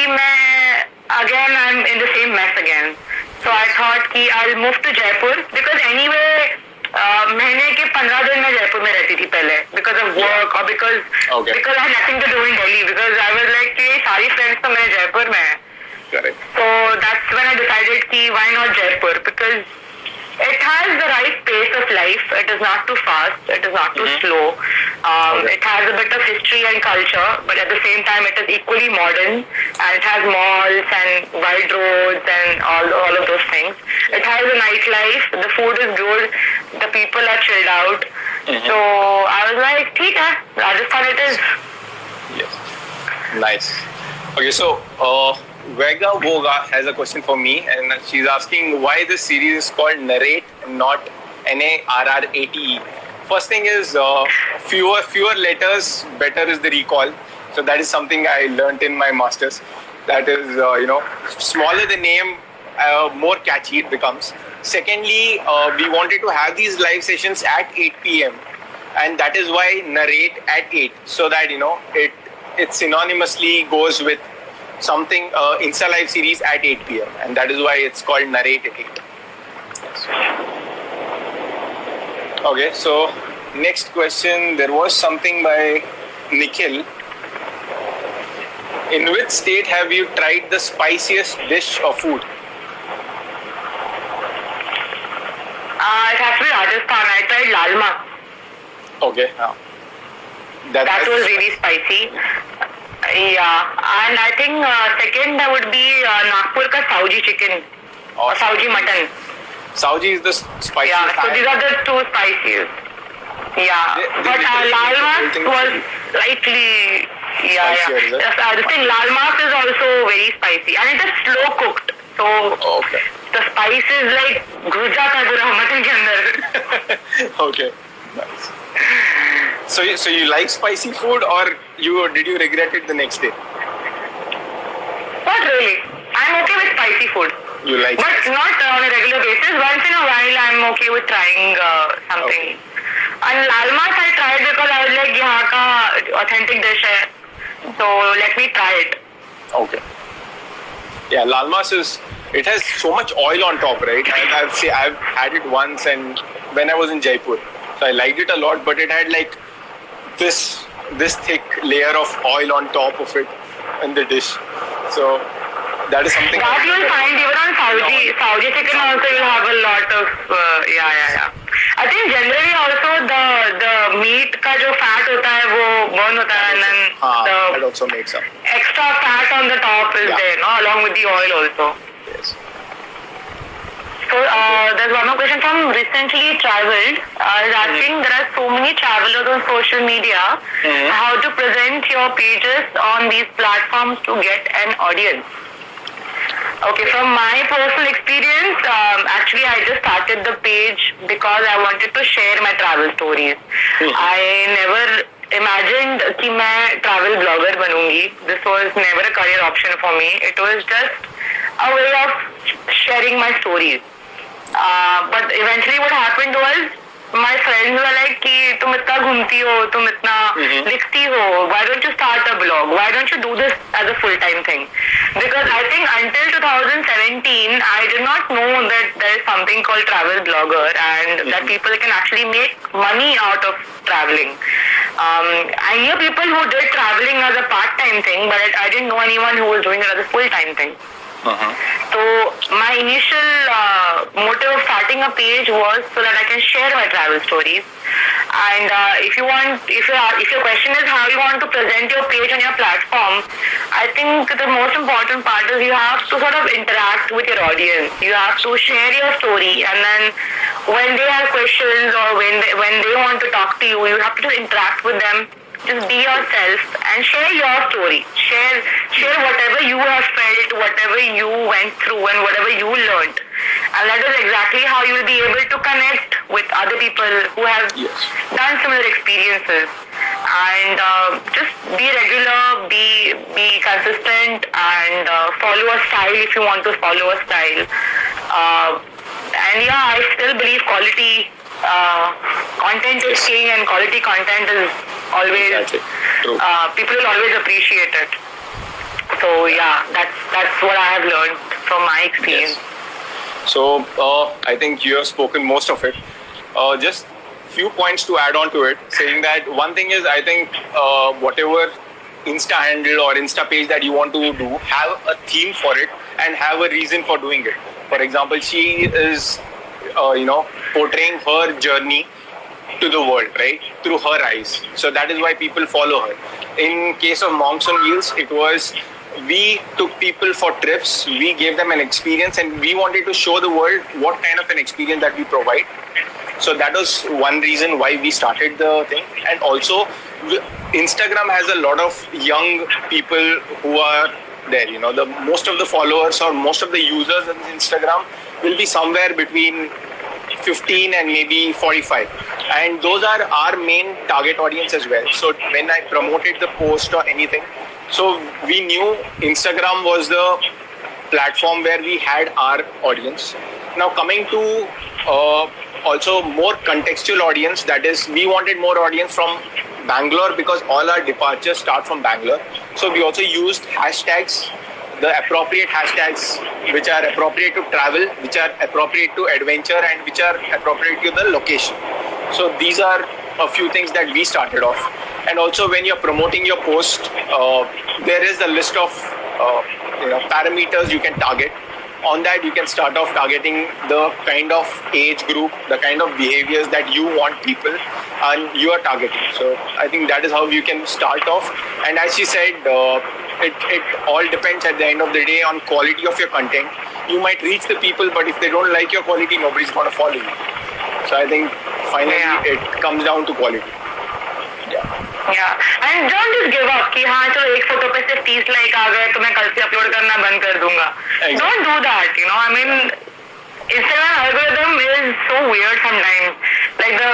I'm in the same mess again. So I thought कि I'll move to Jaipur because anyway महीने के 15 दिन मैं जयपुर में रहती थी पहले because of work or because I had nothing to do in Delhi because I was like कि सारी friends तो मेरे जयपुर में हैं. Correct. So that's when I decided कि why not Jaipur because it has the right pace of life. It is not too fast. It is not too slow. It has a bit of history and culture, but at the same time, it is equally modern. And it has malls and wide roads and all of those things. It has a nightlife. The food is good. The people are chilled out. So I was like, ठीक है, Rajasthan it is. Yes. Nice. Okay, so Vega Voga has a question for me, and she's asking why this series is called Narrate, not Narrate. First thing is fewer letters, better is the recall. So that is something I learnt in my masters. That is, smaller the name, more catchy it becomes. Secondly, we wanted to have these live sessions at 8 p.m. and that is why Narrate at 8, so that it synonymously goes with something Insta Live series at 8 p.m. and that is why it's called Narrate at 8. Yes. Okay, so next question, there was something by Nikhil. In which state have you tried the spiciest dish or food? It has to be Rajasthan. I tried Lalma. Okay. That was really spicy. Yeah, and I think second would be Nagpur ka Sauji chicken or Sauji mutton. Sauji is the spiciest. Yeah, so these are the two spiciest. Yeah, but Lalma was slightly spicier, The thing Lalma is also very spicy and it is slow cooked. So the spice is like घुस जाता है पूरा mutton के अंदर. Okay, nice. So you like spicy food or did you regret it the next day? Not really. I'm okay with spicy food. You like but spicy. Not on a regular basis. Once in a while I'm okay with trying something. And Lalmas I tried because I was like यहाँ का authentic dish है. So let me try it. Okay. Yeah, Lalmas it has so much oil on top, right? I've had it once and when I was in Jaipur. So I liked it a lot, but it had like this thick layer of oil on top of it in the dish. So that is something that you'll find even on Sauji chicken also you'll have a lot of I think generally also the meat का जो fat होता है वो burn होता है and then that also makes up. Extra fat on the top is there, no? Along with the oil also. Yes. So there's one more question from Recently Traveled. Is asking there are so many travelers on social media. How to present your pages on these platforms to get an audience? Okay, from my personal experience, actually I just started the page because I wanted to share my travel stories. I never imagined कि मैं travel blogger बनूंगी. This was never a career option for me. It was just a way of sharing my stories. But eventually what happened was my friends were like कि तुम इतना घूमती हो, तुम इतना लिखती हो, why don't you start a blog? Why don't you do this as a full-time thing? Because I think until 2017 I did not know that there is something called travel blogger and that people can actually make money out of traveling. I knew people who did traveling as a part-time thing, but I didn't know anyone who was doing it as a full-time thing. So my initial motive of starting a page was so that I can share my travel stories. And if your question is how you want to present your page on your platform, I think the most important part is you have to sort of interact with your audience. You have to share your story, and then when they have questions or when they want to talk to you, you have to just interact with them. Just be yourself and share your story. Share whatever you have felt, whatever you went through, and whatever you learned. And that is exactly how you will be able to connect with other people who have done similar experiences. And just be regular, be consistent, and follow a style if you want to follow a style. And yeah, I still believe quality content is king, and quality content is always people will always appreciate it. So yeah, that's what I have learned from my experience. So I think you have spoken most of it. Just few points to add on to it, saying that one thing is, I think whatever Insta handle or Insta page that you want to do, have a theme for it and have a reason for doing it. For example, she is portraying her journey to the world, right, through her eyes. So that is why people follow her. In case of Monks on Wheels, it was, we took people for trips, we gave them an experience, and we wanted to show the world what kind of an experience that we provide. So that was one reason why we started the thing. And also, Instagram has a lot of young people who are there. Most of the followers or most of the users on Instagram will be somewhere between 15 and maybe 45, and those are our main target audience as well. So when I promoted the post or anything, so we knew Instagram was the platform where we had our audience. Now coming to also more contextual audience, that is, we wanted more audience from Bangalore because all our departures start from Bangalore. So we also used hashtags, the appropriate hashtags which are appropriate to travel, which are appropriate to adventure, and which are appropriate to the location. So these are a few things that we started off. And also when you're promoting your post, there is a list of parameters you can target. On that, you can start off targeting the kind of age group, the kind of behaviors that you want people and you are targeting. So I think that is how you can start off. And as she said, it all depends at the end of the day on quality of your content. You might reach the people, but if they don't like your quality, nobody's going to follow you. So I think finally it comes down to quality. Yeah, and don't just give up कि हाँ चलो एक photo पे सिर्फ 30 like आ गए तो मैं कल से अपलोड करना बंद कर दूंगा. Don't do that, I mean, Instagram algorithm is so weird sometimes. Like the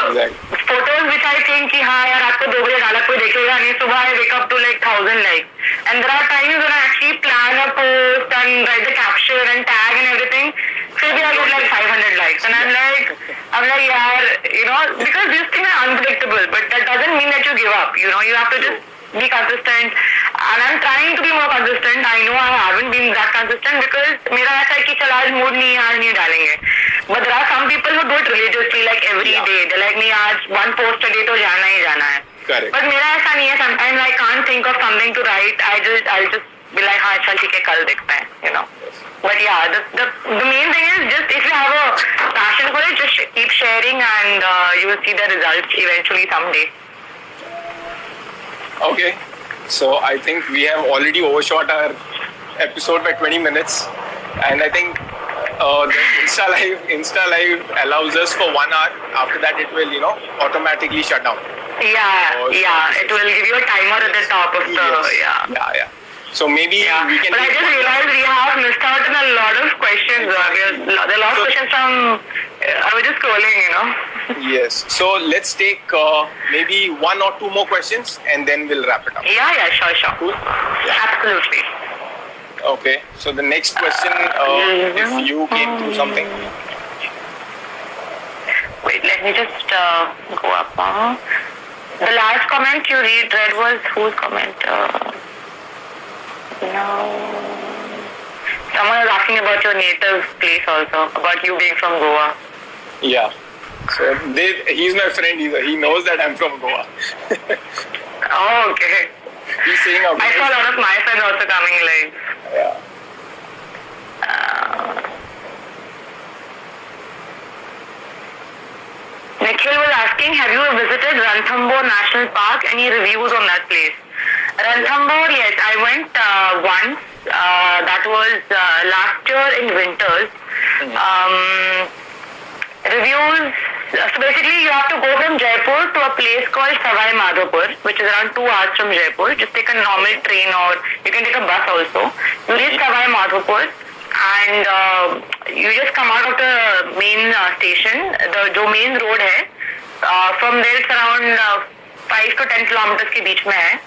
photos which I think कि हाँ यार आपको 2 बजे डाला कोई देखेगा नहीं, सुबह I wake up to like 1,000 likes. And there are times when I actually plan a post and write the caption and tag and everything. Maybe I get like 500 likes, and I'm like, yeah, because these things are unpredictable, but that doesn't mean that you give up. You have to just be consistent, and I'm trying to be more consistent. I know I haven't been that consistent because मेरा ऐसा है कि चल आज mood नहीं है, आज नहीं डालेंगे. But there are some people who do it religiously, like every day. They're like, नहीं आज one post a day तो जाना ही जाना है. Correct. But मेरा ऐसा नहीं है. Sometimes I can't think of something to write. I'll just be like, हाँ चल ठीक है कल देखते हैं. But yeah, the main thing is just if you have a passion for it, just keep sharing and you will see the results eventually someday. Okay, so I think we have already overshot our episode by 20 minutes, and I think the Insta Live allows us for 1 hour. After that, it will automatically shut down. Yeah, it will give you a timer at the top of the Yeah. So maybe we can. But I just realized we have missed out on a lot of questions. There are a lot of questions from. I was just scrolling, Yes. So let's take maybe 1 or 2 more questions, and then we'll wrap it up. Yeah, sure. Cool. Yeah. Absolutely. Okay. So the next question, if you came through something. Wait, let me just go up. The last comment you read was whose comment? No. Someone is asking about your native place also, about you being from Goa. Yeah. So he's my friend. He knows that I'm from Goa. Oh, okay. He's saying I saw a lot of my friends also coming live. Yeah. Nikhil was asking, have you visited Ranthambore National Park? Any reviews on that place? Ranthambore, yes, I went once. That was last year in winters. Reviews. So basically, you have to go from Jaipur to a place called Savai Madhopur, which is around 2 hours from Jaipur. Just take a normal train, or you can take a bus also. You reach Savai Madhopur, and you just come out of the main station. The main road hai. From there, it's around 5 to 10 kilometers के बीच में है.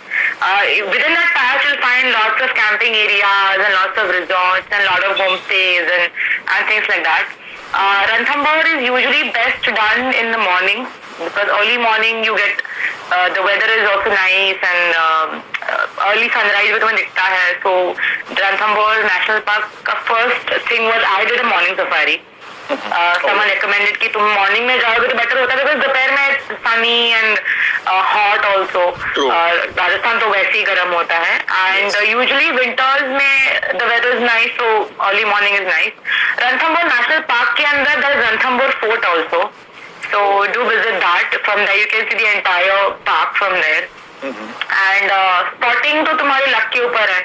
Within that patch, you'll find lots of camping areas and lots of resorts and a lot of homestays and things like that. Ranthambore is usually best done in the morning, because early morning you get the weather is also nice, and early sunrise भी तुम्हें दिखता है. So Ranthambore National Park का first thing was I did a morning safari. Someone recommended कि तुम morning में जाओगे तो better होता है, because दोपहर में it's sunny and hot also. Rajasthan तो वैसे ही गर्म होता है, and usually winters में the weather is nice, so early morning is nice. Ranthambore National Park के अंदर there is Ranthambore Fort also, so do visit that. From there you can see the entire park from there. And spotting तो तुम्हारी luck के ऊपर है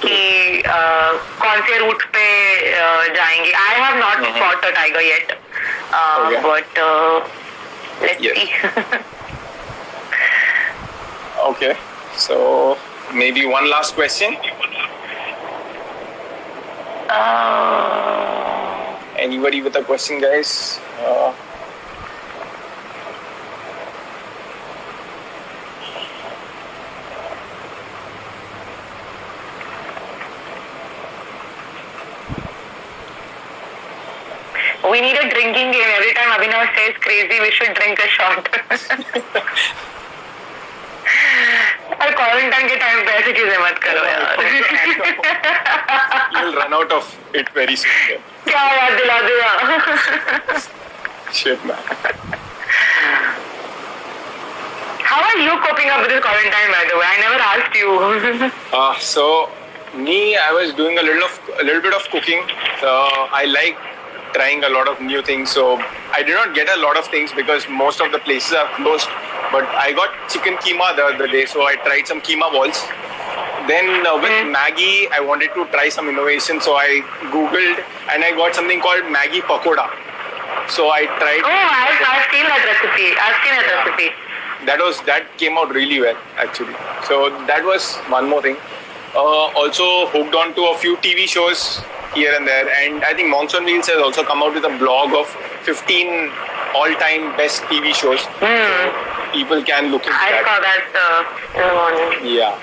कि कौन से रूट पे जाएंगे. I have not spotted a tiger yet, but let's see. Okay, so maybe one last question. Anybody with a question, guys? We need a drinking game. Every time Abhinav says crazy, we should drink a shot. और quarantine के time पे ऐसी चीजें मत करो यार. You'll run out of it very soon. क्या याद दिला दिया. Shit, man. How are you coping up with this quarantine, by the way? I never asked you. So me, I was doing a little bit of cooking. I like trying a lot of new things. So I did not get a lot of things because most of the places are closed. But I got chicken keema the other day, so I tried some keema balls. Then with Maggi, I wanted to try some innovation, so I googled and I got something called Maggi Pakoda. So I tried. Oh, I've seen that recipe. That came out really well, actually. So that was one more thing. Also hooked on to a few TV shows here and there, and I think Monsoon Wheels has also come out with a blog of 15 all-time best TV shows. So people can look into that. I saw that in the morning. Yeah.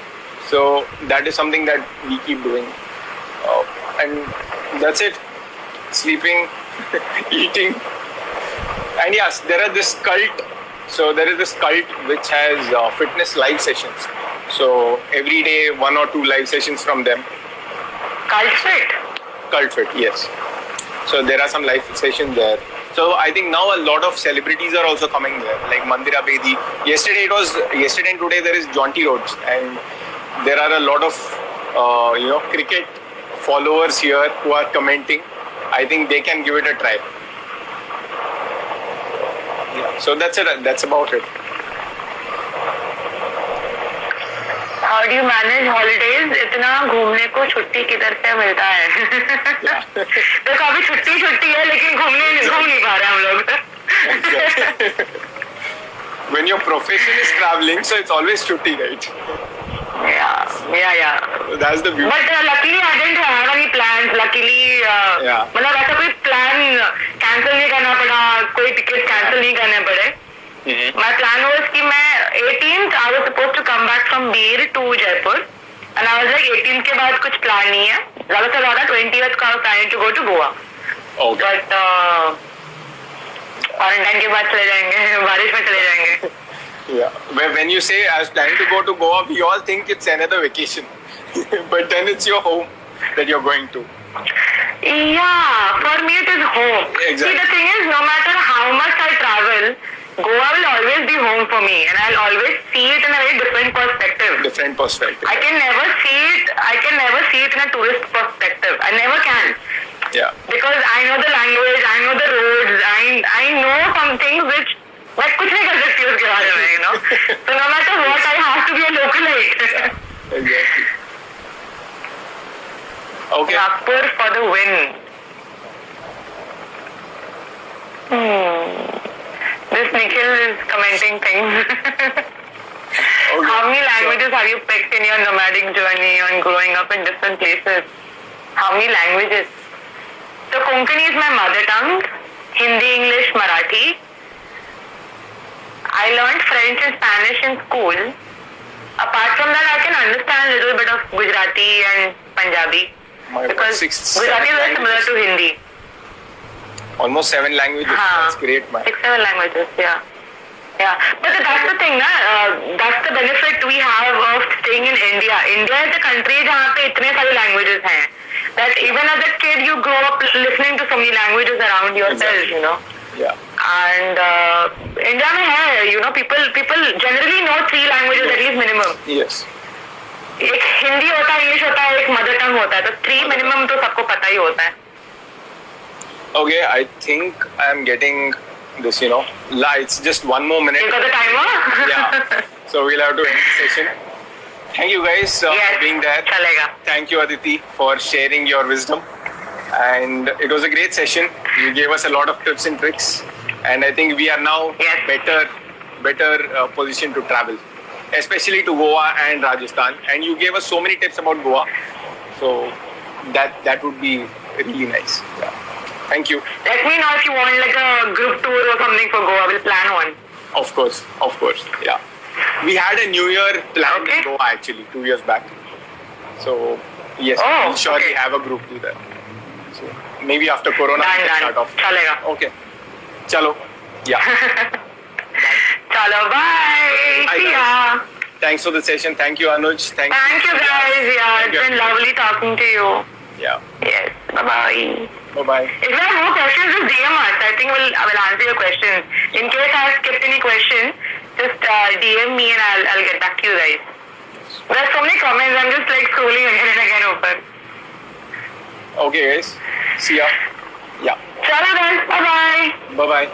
So that is something that we keep doing. And that's it. Sleeping, eating. And yes, there is this cult which has fitness live sessions. So every day, 1 or 2 live sessions from them. Cult Fit, yes. So there are some live sessions there. So I think now a lot of celebrities are also coming there, like Mandira Bedi. Yesterday and today there is Jonty Rhodes, and there are a lot of cricket followers here who are commenting. I think they can give it a try. Yeah. So that's it. That's about it. How do you manage holidays? इतना घूमने को छुट्टी किधर से मिलता है? देखो अभी छुट्टी है, लेकिन घूम नहीं पा रहे हम लोग. When your profession is traveling, so it's always छुट्टी, right? Yeah. That's the beauty. But luckily I didn't have any plans. Luckily, मतलब ऐसा कोई plan cancel नहीं करना पड़ा, कोई tickets cancel नहीं करने पड़े. My plan was कि मैं 18th I was supposed to come back from Bir to Jaipur, and I was like 18th के बाद कुछ plan नहीं है. ज़्यादा से ज़्यादा 20th का I was planning to go to Goa. Okay. But quarantine के बाद चले जाएंगे, बारिश में चले जाएंगे. Yeah. When you say I was planning to go to Goa, we all think it's another vacation, but then it's your home that you're going to. Yeah, for me it is home. Exactly. See, the thing is, no matter how much I travel, Goa will always be home for me, and I'll always see it in a very different perspective. Different perspective. I can never see it in a tourist perspective. I never can. Yeah. Because I know the language, I know the roads, I know some things which मैं कुछ नहीं कर सकती उसके बारे में, you know. So no matter what, I have to be a localite. Exactly. Okay. Nagpur for the win. This Nikhil is commenting things. Okay. How many languages have you picked in your nomadic journey on growing up in different places? How many languages? So Konkani is my mother tongue. Hindi, English, Marathi. I learned French and Spanish in school. Apart from that, I can understand a little bit of Gujarati and Punjabi. Because Gujarati is very similar to Hindi. Almost 7 languages. That's great, man. 6-7 languages, yeah. Yeah, but that's the thing, that's the benefit we have of staying in India. India is a country where there are so many languages. That even as a kid, you grow up listening to so many languages around yourself, Exactly. you know. Yeah. And India mein hai, you know, people generally know 3 languages at least minimum. Yes. एक हिंदी होता है, English होता है, एक mother tongue होता है, तो 3 minimum तो सबको पता ही होता है. Okay, I think I'm getting this, you know. It's just 1 more minute. You got the timer? Yeah. So we'll have to end the session. Thank you guys for Yes, being there. chalega. Thank you, Aditi, for sharing your wisdom. And it was a great session. You gave us a lot of tips and tricks. And I think we are now Yes. better position to travel, especially to Goa and Rajasthan. And you gave us so many tips about Goa. So that would be really nice. Yeah. Thank you. Let me know if you want like a group tour or something for Goa. We'll plan one. Of course. Yeah. We had a New Year plan in Goa actually 2 years back. So yes, we'll surely have a group do that. So maybe after Corona we can start off. Chalega. Okay. Chalo. Yeah. Chalo, bye. Bye, See guys. ya. Thanks for the session. Thank you, Anuj. Thank you guys. Yeah, it's been lovely talking to you. Yeah. Yes. Bye-bye. Bye-bye. If you have more questions, just DM us. I think I will answer your questions. In case I have skipped any question, just DM me and I'll get back to you guys. There's so many comments. I'm just like scrolling again and again open. Okay, guys. See ya. Yeah. Chalo guys. Bye-bye. Bye-bye.